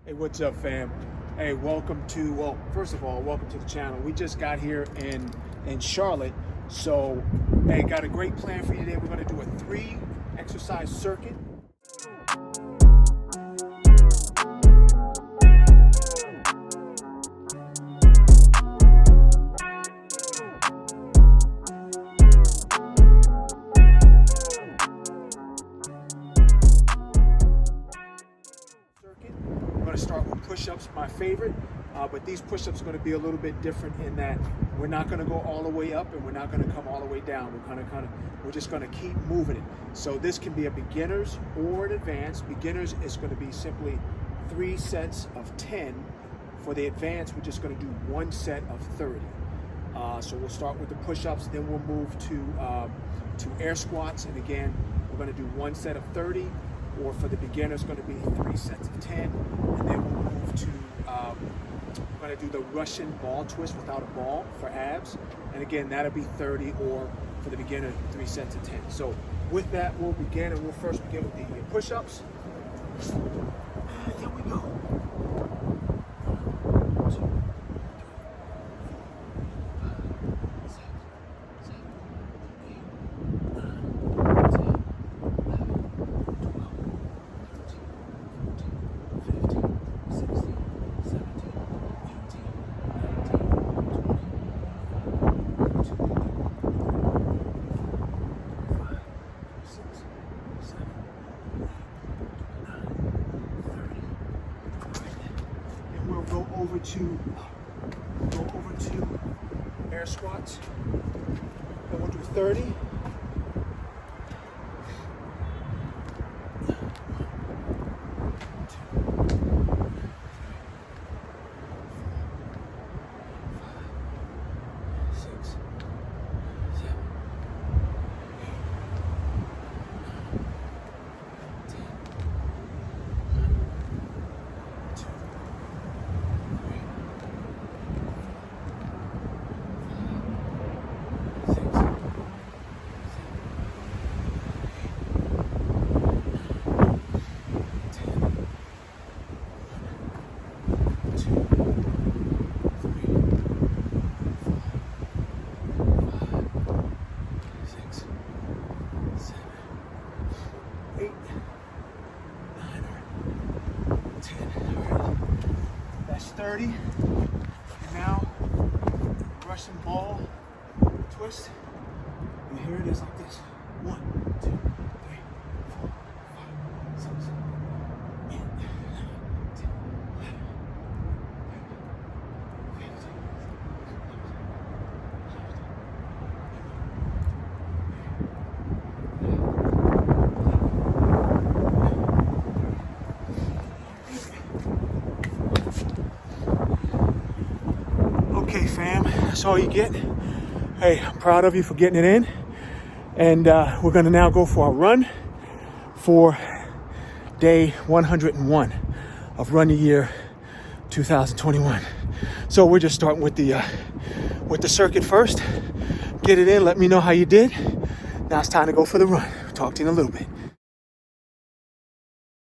Hey, what's up, fam? Hey, welcome to, well, first of all, welcome to the channel. We just got here in Charlotte, so, hey, got a great plan for you today. We're gonna do a 3-exercise circuit. We're going to start with push-ups, my favorite, but these push-ups are going to be a little bit different in that we're not going to go all the way up and we're not going to come all the way down. We're just going to keep moving it. So this can be a beginner's or an advanced. Beginners is going to be simply 3 sets of 10. For the advanced, we're just going to do 1 set of 30. So we'll start with the push-ups, then we'll move to air squats, and again, we're going to do 1 set of 30. Or for the beginner, it's going to be 3 sets of 10, and then we'll move to, we're going to do the Russian ball twist without a ball for abs, and again, that'll be 30, or for the beginner, 3 sets of 10. So with that, we'll begin, and we'll first begin with the push-ups. Here we go. 1, 2, 3, 4, 5, 6, 7, 8, 9, 10, go over to air squats. Then we'll do 30. 30, and now Russian ball twist, and here it is like this. 1, 2, 3, 4, 5, 6, 8, 9, 10, 11, 15. Okay, fam, that's all you get. Hey, I'm proud of you for getting it in. And we're gonna now go for a run for day 101 of Run the Year 2021. So we're just starting with the circuit first. Get it in, let me know how you did. Now it's time to go for the run. Talk to you in a little bit.